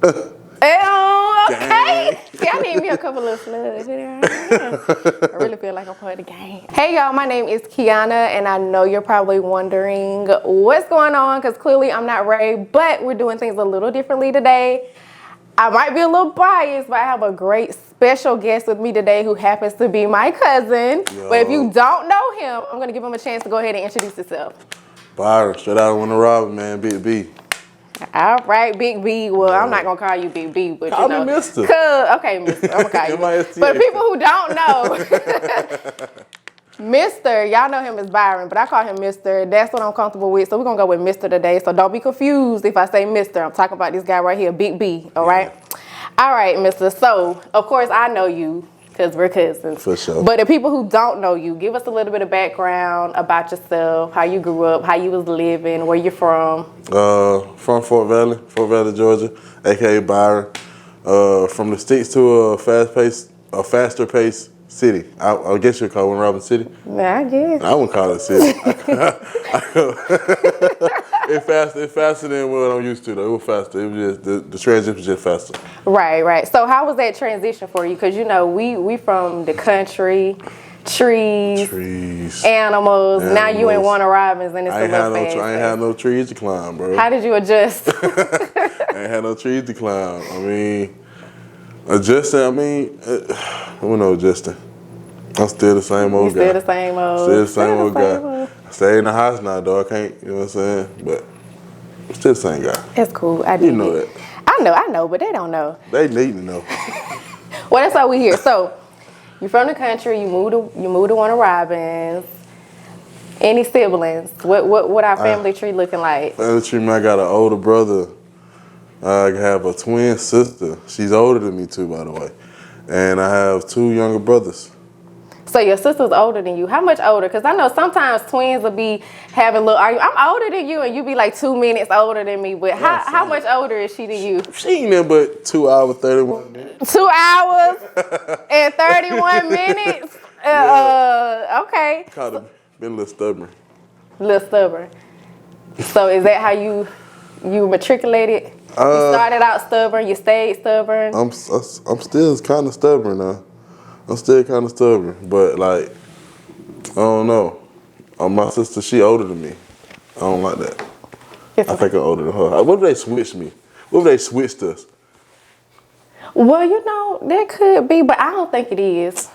Okay. See, I need me a couple of slugs. I really feel like I'm part of the game. Hey, y'all, my name is Kiana, and I know you're probably wondering what's going on, because clearly I'm not Ray, but we're doing things a little differently today. I might be a little biased, but I have a great special guest with me today who happens to be my cousin. Yo. But if you don't know him, I'm going to give him a chance to go ahead and introduce himself. Byron, straight out of Winter Robin, man, Big B. All right, Big B. Well, I'm not going to call you Big B, but call me Mister. Okay, Mister. I'm going to call you. But people who don't know, Mister, y'all know him as Byron, but I call him Mister. That's what I'm comfortable with, so we're going to go with Mister today. So don't be confused if I say Mister. I'm talking about this guy right here, Big B, all right? All right, Mister. So, of course, I know you because we're cousins. For sure. But the people who don't know you, give us a little bit of background about yourself, how you grew up, how you was living, where you're from. From Fort Valley, Georgia, a.k.a. Byron. From the sticks to a faster paced city. I guess you'd call it Winter Robin City. Yeah, I guess. I wouldn't call it a city. It's faster than what I'm used to, though. It was faster. It was just the transition was just faster. Right. So how was that transition for you? Because, you know, we from the country, trees, animals. Now you in Warner Robins, and it's a little fast. I ain't had no trees to climb, bro. How did you adjust? I ain't had no trees to climb. I mean, adjusting, who knows adjusting? I'm still the same old guy. Still the same old guy. I stay in the house now, though. I can't, you know what I'm saying? But I'm still the same guy. That's cool. You know that. I know, but they don't know. They need to know. Well, that's why we here. So, you're from the country. You moved to Warner Robins. Any siblings? What our family tree looking like? Family tree, I got an older brother. I have a twin sister. She's older than me too, by the way. And I have two younger brothers. So your sister's older than you. How much older? Because I know sometimes twins will be having a little argument. I'm older than you, and you be like 2 minutes older than me. But how much older is she than you? She ain't there but 2 hours, 31 minutes. 2 hours and 31 minutes? Okay. Been a little stubborn. So is that how you matriculated? You started out stubborn, you stayed stubborn? I'm still kind of stubborn now. I'm still kind of stubborn, but like, I don't know. My sister, she older than me. I don't like that. I think I'm older than her. What if they switched me? What if they switched us? Well, you know, that could be, but I don't think it is.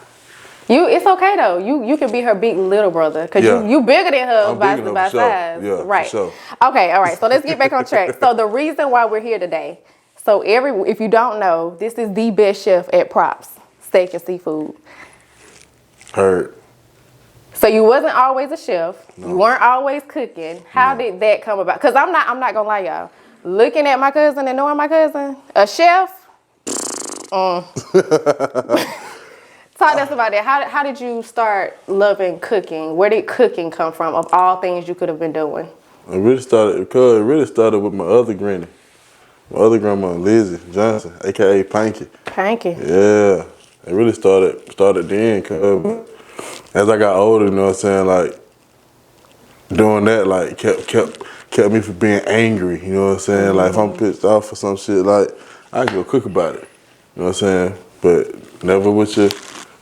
It's okay though. You can be her big little brother because you bigger than her by size. Yeah, right. For sure. Okay, all right. So let's get back on track. So the reason why we're here today. So if you don't know, this is the best chef at Props Steak and Seafood. Heard. So you wasn't always a chef. No. You weren't always cooking. How did that come about? Because I'm not gonna lie, y'all. Looking at my cousin and knowing my cousin, a chef. Talk to us about that. How did you start loving cooking? Where did cooking come from? Of all things you could have been doing. It really started with my other granny. My other grandma, Lizzie Johnson, a.k.a. Panky. Panky. Yeah. It really started then. Cause as I got older, you know what I'm saying, like, doing that, like, kept me from being angry, you know what I'm saying? Like, if I'm pissed off or some shit, like, I can go cook about it, you know what I'm saying? But never with your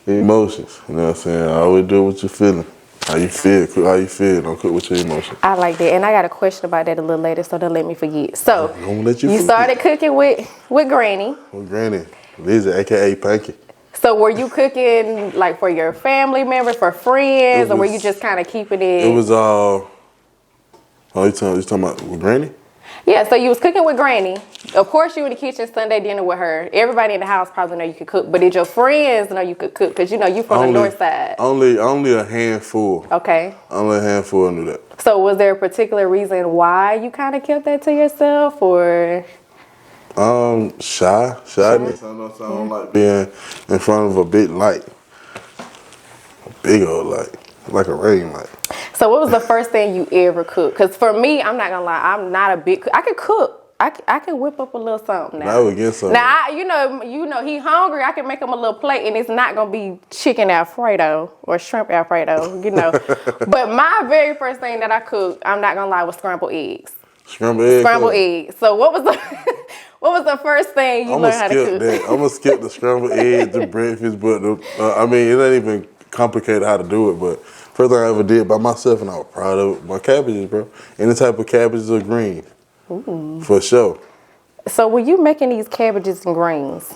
emotions, you know what I'm saying? I always do it with your feeling. How you feel, cook how you feel, don't cook with your emotions. I like that, and I got a question about that a little later, so don't let me forget. So, you forget. Started cooking with Granny. With Granny, Lizzie, a.k.a. Panky. So were you cooking like for your family members, for friends, or were you just kind of keeping it? It was all. You talking about with Granny? Yeah, so you was cooking with Granny. Of course, you in the kitchen Sunday dinner with her. Everybody in the house probably know you could cook, but did your friends know you could cook? Because you know you from the north side. Only a handful. Okay. Only a handful knew that. So was there a particular reason why you kind of kept that to yourself, or? Shyness. I don't like being in front of a big light. A big old light. Like a ring light. So what was the first thing you ever cooked? Because for me, I'm not gonna lie, I'm not a big cook. I can cook. I can whip up a little something now. I would get something. Now, you know, he hungry. I can make him a little plate, and it's not gonna be chicken Alfredo or shrimp Alfredo, you know. But my very first thing that I cooked, I'm not gonna lie, was scrambled eggs. Scrambled eggs. Scrambled eggs. So what was the the first thing you learned how to cook? I'm gonna skip the scrambled eggs, the breakfast, but I mean, it ain't even complicated how to do it. But first thing I ever did by myself, and I was proud of it, my cabbages, bro. Any type of cabbages or greens, for sure. So when you making these cabbages and greens,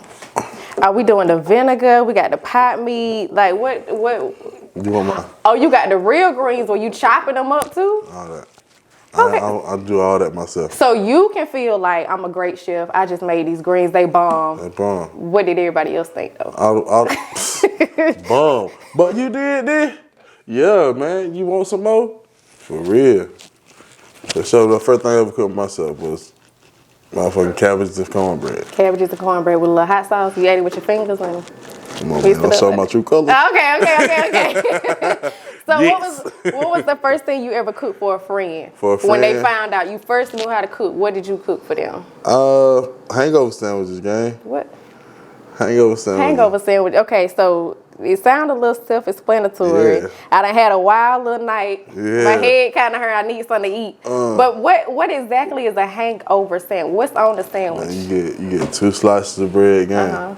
are we doing the vinegar? We got the pot meat. Like what? You want mine? Oh, you got the real greens where you chopping them up too? All that. Okay. I do all that myself. So you can feel like I'm a great chef. I just made these greens. They bomb. They bomb. What did everybody else think though? Bomb. But you did this? Yeah, man. You want some more? For real. So the first thing I ever cooked myself was motherfucking cabbages and cornbread. Cabbages and cornbread with a little hot sauce. You ate it with your fingers and. Come on, man. Don't show my true colors. Okay. So Yes. what was the first thing you ever cooked for a friend? For a friend? When they found out you first knew how to cook, what did you cook for them? Hangover sandwiches, gang. What? Hangover sandwiches. Hangover sandwich. Okay, so it sounded a little self-explanatory. Yeah. I done had a wild little night. Yeah. My head kind of hurt. I need something to eat. But what exactly is a hangover sandwich? What's on the sandwich? Man, you get 2 slices of bread, gang.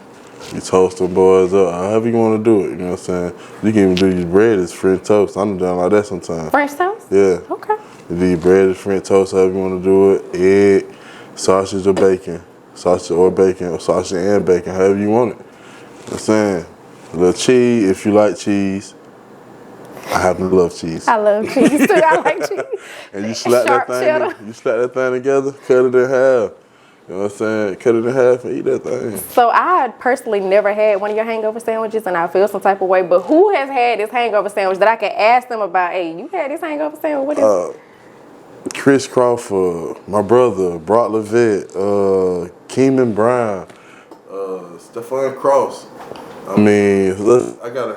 You toast them boys up, however you want to do it, you know what I'm saying? You can even do your bread as French toast. I'm done like that sometimes. French toast? Yeah. Okay. You do your bread as French toast, however you want to do it. Egg, sausage or bacon. Sausage or bacon, or sausage and bacon, however you want it. You know what I'm saying? A little cheese, if you like cheese. I happen to love cheese. I love cheese too. I like cheese. And you slap Sharp that cheddar. thing, together, cut it in half. You know what I'm saying? Cut it in half and eat that thing. So I personally never had one of your hangover sandwiches, and I feel some type of way. But who has had this hangover sandwich that I can ask them about? Hey, you had this hangover sandwich? What is it? Chris Crawford, my brother, Brock Livatt, Keeman Brown, Stephon Cross. I mean, I got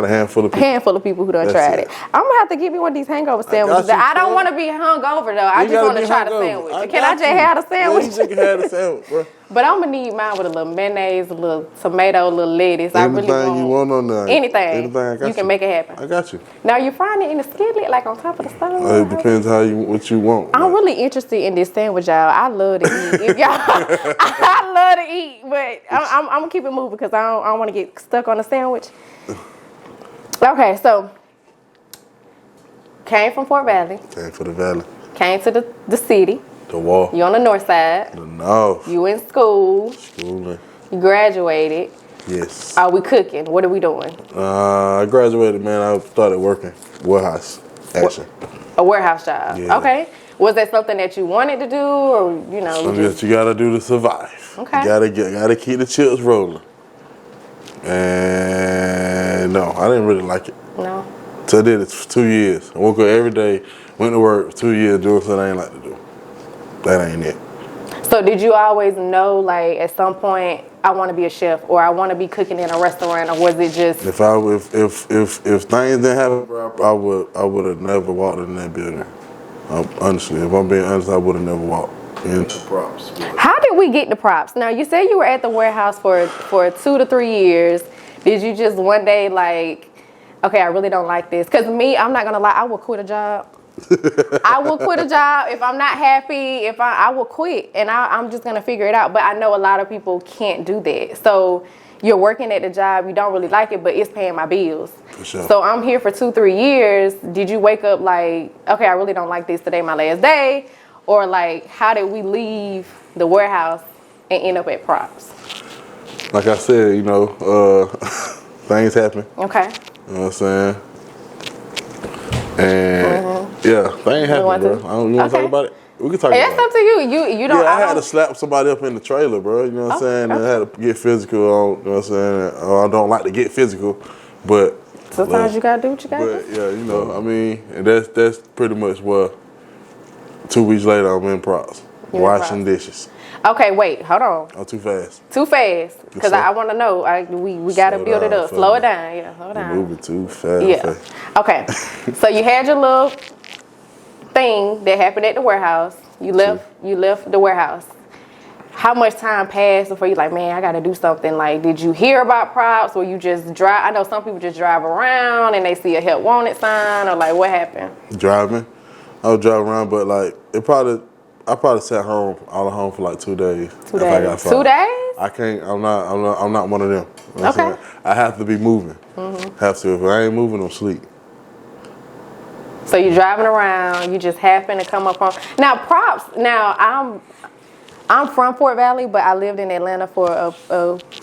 a handful of people. Handful of people who done tried it. I'm gonna have to give you one of these hangover sandwiches. I don't want to be hungover though. I just want to try the sandwich. Can I just have the sandwich? Yeah, you can have the sandwich, bro. But I'm gonna need mine with a little mayonnaise, a little tomato, a little lettuce. I really want you want on there. anything. I got you can make it happen. I got you. Now you frying it in the skillet, like on top of the stove. It depends what you want. I'm really interested in this sandwich, y'all. I love to eat. If y'all, I love to eat, but I'm gonna keep it moving because I don't want to get stuck on the sandwich. Okay, so came from Fort Valley. Came for the valley. Came to the city. The wall. You on the north side. The north. You in school. Schooling. You graduated. Yes. Are we cooking? What are we doing? I graduated, man. I started working warehouse action. A warehouse job. Yeah. Okay. Was that something that you wanted to do, or you know? Something that you gotta do to survive. Okay. You gotta keep the chips rolling. And no, I didn't really like it. No. So I did it for 2 years. I woke up every day, went to work for 2 years, doing something I ain't like to do. That ain't it. So did you always know, like, at some point, I want to be a chef, or I want to be cooking in a restaurant, or was it just? If things didn't happen, I would have never walked in that building. Honestly, if I'm being honest, I would have never walked into props. How did we get the props? Now, you said you were at the warehouse for 2 to 3 years. Did you just one day like, okay, I really don't like this? Because me, I'm not gonna lie, I will quit a job. I will quit a job if I'm not happy. If I will quit, and I'm just gonna figure it out. But I know a lot of people can't do that. So you're working at the job, you don't really like it, but it's paying my bills. For sure. So I'm here for 2-3 years. Did you wake up like, okay, I really don't like this, today my last day? Or like, how did we leave the warehouse and end up at props? Like I said, you know, things happen. Okay. You know what I'm saying? And yeah, things happen, bro. You want to talk about it? We can talk about it. It's up to you. You don't. Yeah, I had to slap somebody up in the trailer, bro. You know what I'm saying? And I had to get physical. You know what I'm saying? I don't like to get physical, but sometimes you gotta do what you gotta do. But yeah, you know, I mean, and that's pretty much what. 2 weeks later, I'm in props, washing dishes. Okay, wait, hold on. I'm too fast. Too fast, because I want to know. We gotta build it up. Slow it down. Yeah, slow it down. You're moving too fast. Yeah. Okay. So you had your little thing that happened at the warehouse. You left the warehouse. How much time passed before you like, man, I gotta do something? Like, did you hear about props, or you just drive? I know some people just drive around and they see a help wanted sign, or like, what happened? Driving. I was driving around, but like, I probably sat home all at home for like 2 days. 2 days. 2 days? I can't. I'm not one of them. You know what I'm Okay. saying? I have to be moving. Have to. If I ain't moving, I'm sleep. So you're driving around, you just happen to come up on. Now props. Now I'm from Fort Valley, but I lived in Atlanta for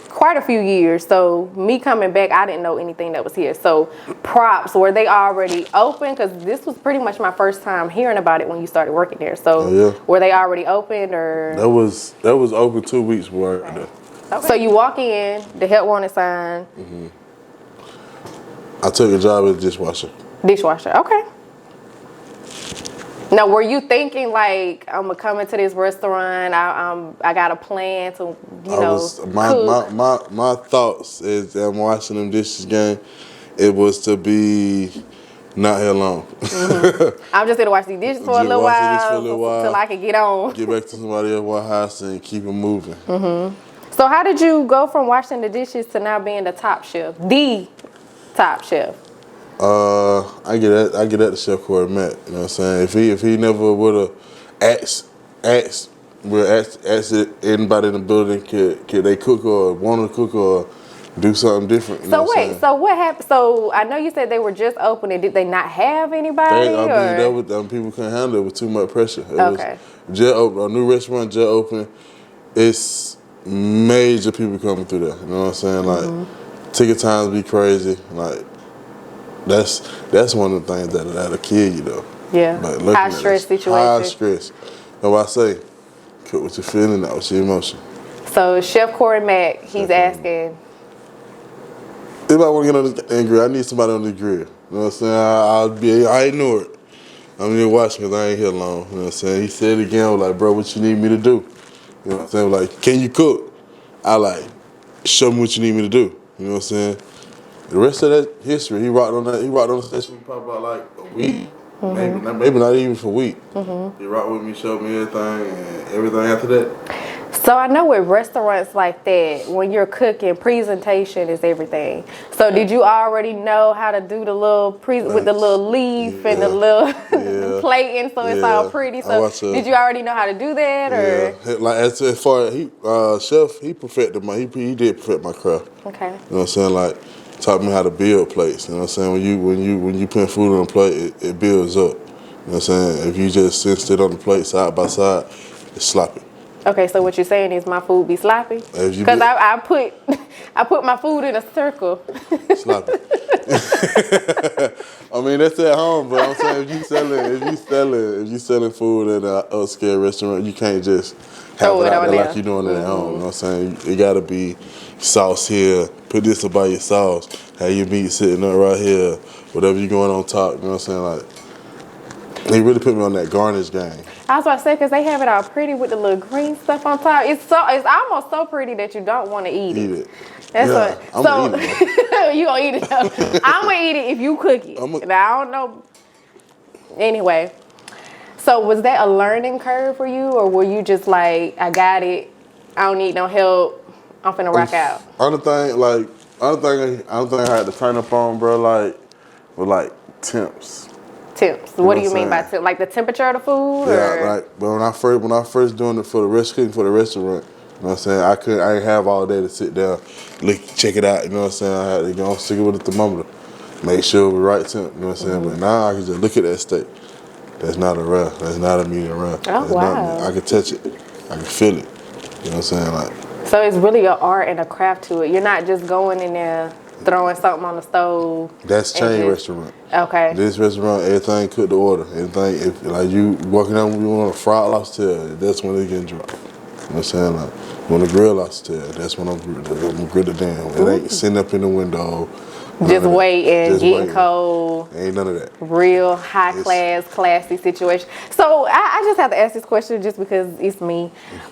quite a few years. So me coming back, I didn't know anything that was here. So props, were they already open? Because this was pretty much my first time hearing about it when you started working there. So were they already open or? That was open 2 weeks before I got there. Okay. So you walk in, the help wanted sign. I took a job as a dishwasher. Dishwasher, okay. Now, were you thinking like I'm gonna come into this restaurant? I got a plan to, cook. My thoughts as I'm watching them dishes game, it was to be not here long. I'm just gonna watch these dishes for a little while till I can get on. Get back to somebody else's house and keep it moving. So how did you go from washing the dishes to now being the top chef? The top chef. I get at the Chef Corey Matt. You know what I'm saying? If he never would have asked anybody in the building could they cook or want to cook or do something different. You know so what happened? So I know you said they were just opening. Did they not have anybody? People couldn't handle it with too much pressure. It Okay. was just open, a new restaurant just open. It's major people coming through there. You know what I'm saying? Like ticket times be crazy. Like that's one of the things that'll kill you though. Yeah. Like, high stress situation. High stress. That's why I say, cook what you're feeling, not what your emotion. So Chef Corey Mack, he's asking. If I want to get on the grill, I need somebody on the grill. You know what I'm saying? I ignore it. I'm here watching because I ain't here long. You know what I'm saying? He said it again, I was like, bro, what you need me to do? You know what I'm saying? Like, can you cook? I like, show me what you need me to do. You know what I'm saying? The rest of that history, he rocked on the station for probably about like a week. Maybe not even for a week. He rocked with me, showed me everything, and everything after that. So I know with restaurants like that, when you're cooking, presentation is everything. So did you already know how to do the little with the little leaf and the little plating, so it's all pretty? So did you already know how to do that, or? Yeah, like as far as Chef, he did perfect my craft. Okay. You know what I'm saying? Like taught me how to build plates. You know what I'm saying? When you put food on a plate, it builds up. You know what I'm saying? If you just sit on the plate side by side, it's sloppy. Okay, so what you're saying is my food be sloppy? Because I put my food in a circle. Sloppy. I mean that's at home, but I'm saying if you selling food at an upscale restaurant, you can't just have it out there like you're doing it at home. You know what I'm saying? It gotta be sauce here. Put this about your sauce. Have your meat sitting up right here. Whatever you going on top. You know what I'm saying? Like they really put me on that garnish game. I was about to say, because they have it all pretty with the little green stuff on top. It's almost so pretty that you don't want to eat it. That's I'm gonna eat it. You gonna eat it though. I'm gonna eat it if you cook it. Now I don't know. Anyway, so was that a learning curve for you, or were you just like, I got it, I don't need no help, I'm finna rock out? Other thing I had to turn up on, bro, with temps. Temps. What do you mean by temps? Like the temperature of the food? Yeah, but when I first doing it for the cooking for the restaurant, you know what I'm saying? I didn't have all day to sit down, check it out. You know what I'm saying? I had to go stick it with the thermometer, make sure it was right temp. You know what I'm saying? But now I can just look at that steak. That's not a rare. That's not a medium rare. Oh, wow. I can touch it. I can feel it. You know what I'm saying? Like. So it's really an art and a craft to it. You're not just going in there throwing something on the stove. That's chain restaurant. Okay. This restaurant, everything cooked to order. Everything, if like you walking out, you want a fried lobster, that's when it get dropped. You know what I'm saying? Like, you want a grilled lobster, that's when I'm grill it down. It ain't sitting up in the window. Just waiting, getting cold. Ain't none of that. Real high class, classy situation. So I just have to ask this question just because it's me.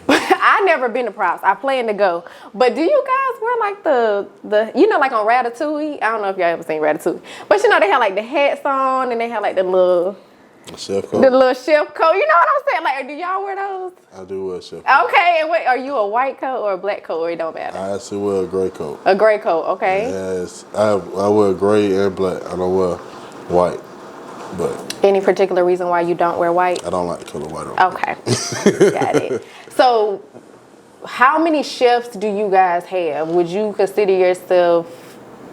I've never been to props. I plan to go. But do you guys wear like the like on Ratatouille? I don't know if y'all ever seen Ratatouille. But they have like the hats on and they have like the little chef coat. The little chef coat. You know what I'm saying? Like, do y'all wear those? I do wear a chef coat. Okay, and wait, are you a white coat or a black coat, or it don't matter? I actually wear a gray coat. A gray coat, okay. Yes, I wear gray and black. I don't wear white, but Any particular reason why you don't wear white? I don't like the color white on. Okay, got it. So, how many chefs do you guys have? Would you consider yourself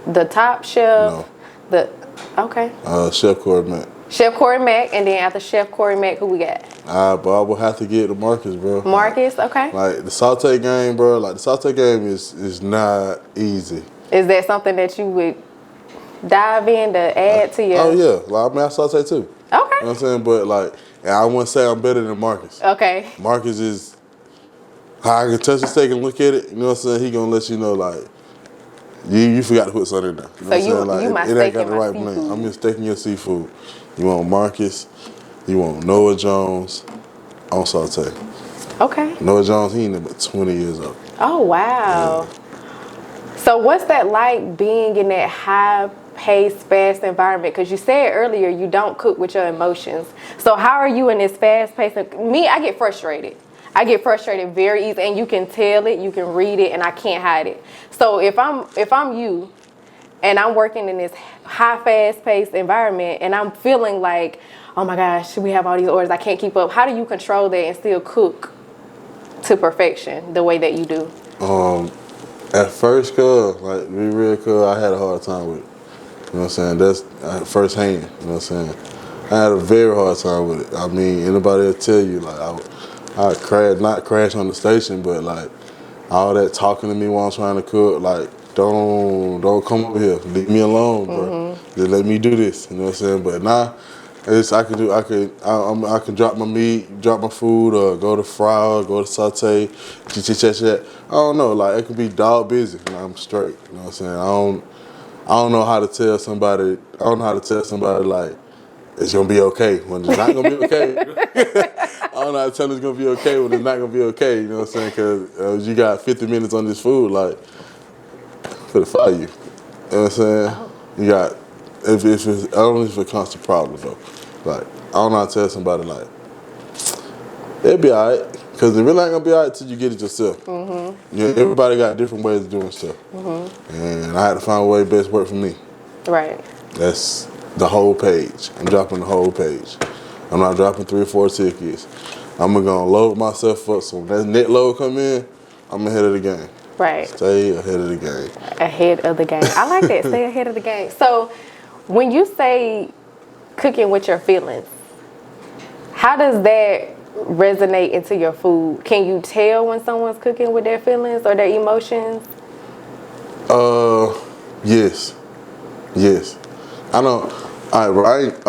the top chef? No. Okay. Chef Corey Mack. Chef Corey Mack, and then after Chef Corey Mack, who we got? But I will have to get to Marcus, bro. Marcus, okay. Like the saute game, bro. Like the saute game is not easy. Is that something that you would dive in to add to your? Oh yeah, like I mean I saute too. Okay. You know what I'm saying? But like, and I wouldn't say I'm better than Marcus. Okay. Marcus is how I can touch the steak and look at it. You know what I'm saying? He gonna let you know like. You forgot to put something in there. You know so you, what I'm saying? you Like, my it steak ain't got and the my right seafood. blend. I'm just steaking your seafood. You want Marcus, you want Noah Jones on saute. Okay. Noah Jones, he ain't but 20 years old. Oh, wow. Yeah. So what's that like being in that high-paced, fast environment? Because you said earlier you don't cook with your emotions. So how are you in this fast-paced? Me, I get frustrated. I get frustrated very easy, and you can tell it, you can read it, and I can't hide it. So if I'm you, and I'm working in this high, fast-paced environment, and I'm feeling like, oh my gosh, we have all these orders, I can't keep up. How do you control that and still cook to perfection the way that you do? At first, like be real, I had a hard time with it. You know what I'm saying? That's first hand. You know what I'm saying? I had a very hard time with it. I mean, anybody will tell you like I not crash on the station, but like all that talking to me while I'm trying to cook, like don't come over here, leave me alone, bro. Just let me do this. You know what I'm saying? But now, I can drop my meat, drop my food, or go to fry, or go to saute, I don't know, like it could be dog busy, and I'm straight. You know what I'm saying? I don't know how to tell somebody. I don't know how to tell somebody like it's gonna be okay when it's not gonna be okay. I don't know how to tell them it's gonna be okay when it's not gonna be okay. You know what I'm saying? Because you got 50 minutes on this food, like for the fire you. You know what I'm saying? You got if it's I don't know if it's a constant problem though. Like I don't know how to tell somebody like it'll be alright. Because it really ain't gonna be alright till you get it yourself. Yeah, everybody got different ways of doing stuff. And I had to find a way best work for me. Right. That's the whole page. I'm dropping the whole page. I'm not dropping 3 or 4 tickets. I'm gonna load myself up so when that net load come in, I'm ahead of the game. Right. Stay ahead of the game. Ahead of the game. I like that. Stay ahead of the game. So when you say cooking with your feelings, how does that resonate into your food? Can you tell when someone's cooking with their feelings or their emotions? Yes. I don't. All right, bro. I ain't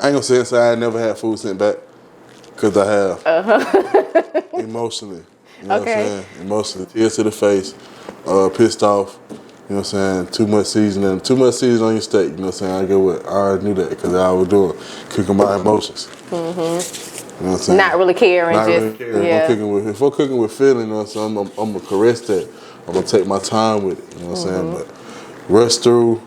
gonna say I never had food sent back, cause I have. Emotionally. You know what I'm saying? Emotionally, tears to the face, pissed off. You know what I'm saying? Too much seasoning on your steak. You know what I'm saying? I get what I already knew that because I was doing cooking my emotions. You know what I'm saying? Not really caring. Really caring. Yeah. If I'm cooking with feeling, you know what I'm saying? I'm gonna caress that. I'm gonna take my time with it. You know what I'm saying? But rush through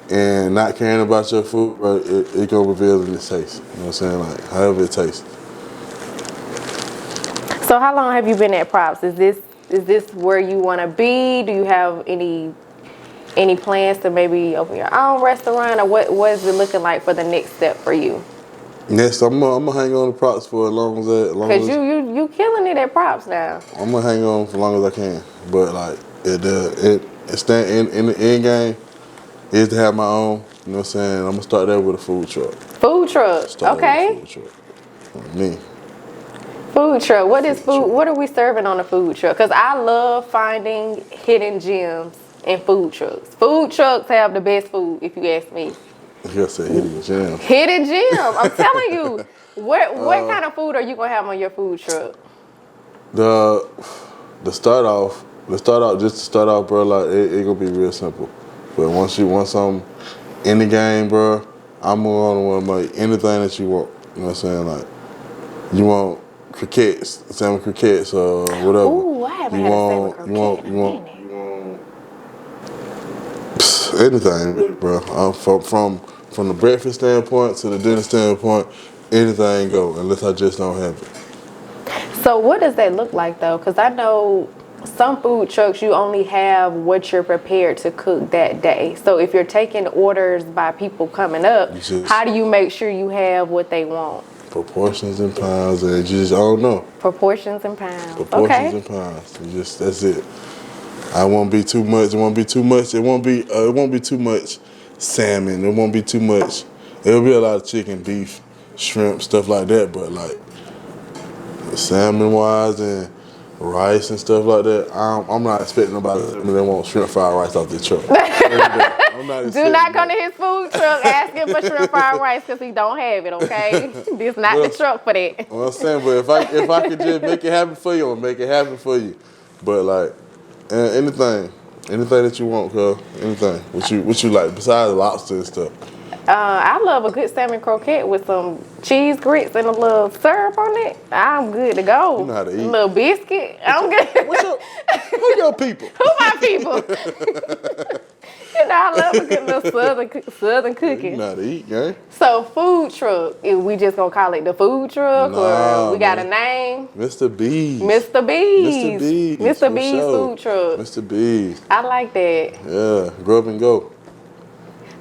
and not caring about your food, bro, it gonna reveal in its taste. You know what I'm saying? Like however it tastes. So how long have you been at Props? Is this where you want to be? Do you have any plans to maybe open your own restaurant, or what is it looking like for the next step for you? Next, I'm gonna hang on to Props for as long as Cause you killing it at Props now. I'm gonna hang on for as long as I can, but like it's in the end game is to have my own. You know what I'm saying? I'm gonna start there with a food truck. Food truck. Okay. Food truck. Me. Food truck. What is food? What are we serving on a food truck? Cause I love finding hidden gems in food trucks. Food trucks have the best food, if you ask me. You said hidden gem. Hidden gem. I'm telling you. What kind of food are you gonna have on your food truck? To start off, bro, like it gonna be real simple. But once I'm in the game, bro, I'm gonna make anything that you want. You know what I'm saying? Like you want croquettes, salmon croquettes, or whatever. Ooh, I haven't had a salmon croquette. You want anything, bro. From the breakfast standpoint to the dinner standpoint, anything go unless I just don't have it. So what does that look like though? Because I know some food trucks, you only have what you're prepared to cook that day. So if you're taking orders by people coming up, how do you make sure you have what they want? Proportions in pounds, and I don't know. Proportions in pounds. Proportions in pounds. That's it. I won't be too much. It won't be too much. It won't be too much salmon. It won't be too much. It'll be a lot of chicken, beef, shrimp, stuff like that. But like salmon wise and rice and stuff like that, I'm not expecting nobody that want shrimp fried rice off the truck. I'm not Do not come to his food truck asking for shrimp fried rice because he don't have it, okay? This not the truck for that. Well, I'm saying, but if I could just make it happen for you, I'll make it happen for you. But like anything that you want, girl, anything. What you like besides lobster and stuff? I love a good salmon croquette with some cheese grits and a little syrup on it. I'm good to go. You know how to eat. A little biscuit. I'm good. Who your people? Who my people? You know, I love a good little southern cooking. You know how to eat, gang. So food truck, we just gonna call it the food truck, or we got a name? Mr. B's. Mr. B's. Mr. B's. Mr. B's food truck. Mr. B's. I like that. Yeah, grub and go.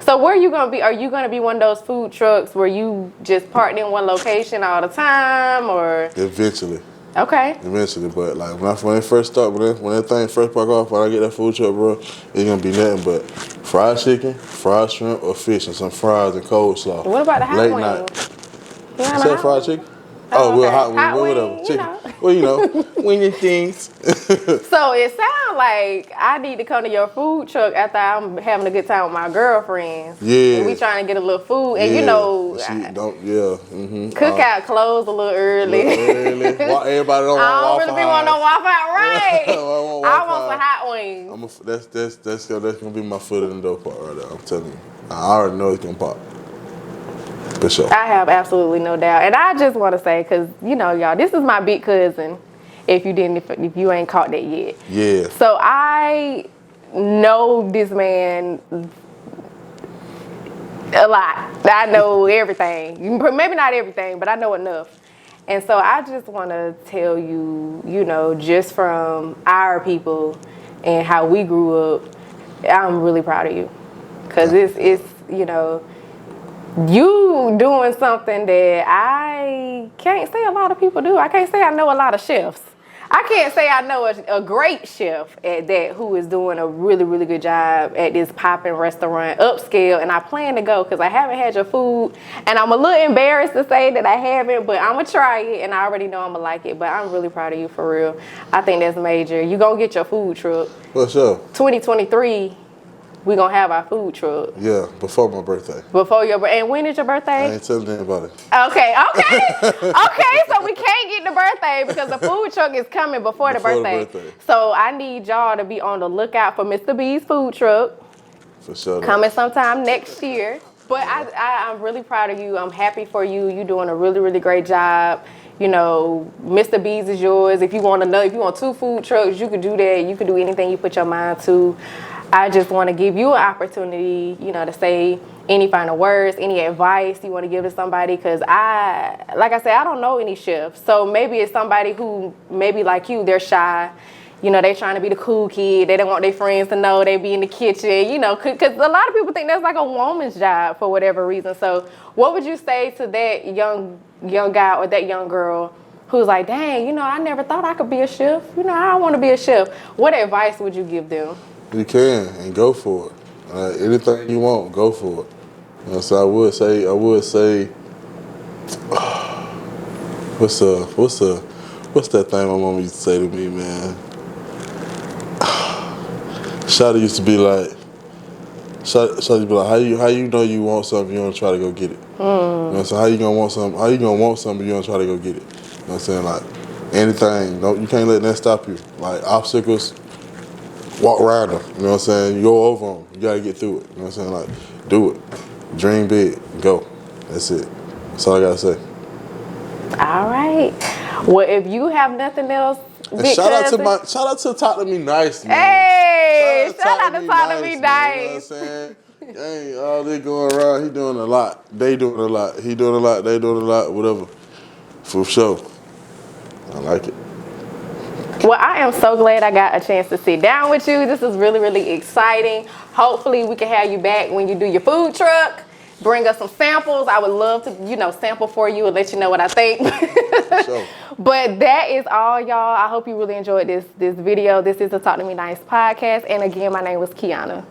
So where are you gonna be? Are you gonna be one of those food trucks where you just parked in one location all the time, or? Eventually. Okay. Eventually, but like when it first start, when that thing first park off, when I get that food truck, bro, it's gonna be nothing but fried chicken, fried shrimp, or fish, and some fries and coleslaw. What about the hot late wings? night. You Is that fried chicken? Oh, well, okay. hot wing, whatever. Wing, chicken. Well, you know, wing things. So it sounds like I need to come to your food truck after I'm having a good time with my girlfriends. Yeah. And we trying to get a little food, and you know, cookout closed a little early. Everybody don't want Waffle I don't really be wanting no Waffle House, right? I want some hot wings. That's gonna be my foot in the door part right there. I'm telling you, I already know it's gonna pop. For sure. I have absolutely no doubt, and I just want to say, because you know, y'all, this is my big cousin. If you ain't caught that yet. Yeah. So I know this man a lot. I know everything. Maybe not everything, but I know enough. And so I just want to tell you, you know, just from our people and how we grew up, I'm really proud of you, because it's you know. You doing something that I can't say a lot of people do. I can't say I know a lot of chefs. I can't say I know a great chef at that who is doing a really, really good job at this popping restaurant, upscale, and I plan to go because I haven't had your food, and I'm a little embarrassed to say that I haven't, but I'm going to try it, and I already know I'm going to like it, but I'm really proud of you for real. I think that's major. You going to get your food truck. For sure. 2023. We gonna have our food truck. Yeah, before my birthday. Before your birthday. And when is your birthday? I ain't telling anybody. Okay. Okay, so we can't get the birthday because the food truck is coming before the birthday. So I need y'all to be on the lookout for Mr. B's food truck. For sure. Coming sometime next year. But I'm really proud of you. I'm happy for you. You're doing a really, really great job. You know, Mr. B's is yours. If you want 2 food trucks, you could do that. You could do anything you put your mind to. I just want to give you an opportunity, you know, to say any final words, any advice you want to give to somebody, because like I said, I don't know any chefs. So maybe it's somebody who, maybe like you, they're shy. You know, they trying to be the cool kid. They don't want their friends to know they be in the kitchen, you know, because a lot of people think that's like a woman's job for whatever reason. So what would you say to that young guy or that young girl who's like, dang, you know, I never thought I could be a chef. You know, I want to be a chef. What advice would you give them? You can, and go for it. Anything you want, go for it. You know, so I would say, what's that thing my mama used to say to me, man? Shawty used to be like, how you know you want something, you don't try to go get it. You know, so how you gonna want something, you don't try to go get it. You know what I'm saying? Like, anything, you can't let that stop you. Like, obstacles, walk around them, you know what I'm saying? You go over them, you gotta get through it, you know what I'm saying? Like, do it, dream big, go. That's it. That's all I gotta say. All right. Well, if you have nothing else, shout out to Talk to Me Nice, man. Hey, shout out to Talk to Me Nice. You know what I'm saying? Ain't all this going around. He doing a lot. They doing a lot. He doing a lot. They doing a lot. Whatever. For sure. I like it. Well, I am so glad I got a chance to sit down with you. This is really, really exciting. Hopefully we can have you back when you do your food truck. Bring us some samples. I would love to, sample for you and let you know what I think. Sure. But that is all, y'all. I hope you really enjoyed this video. This is the Talk to Me Nice podcast. And again, my name was Kiana.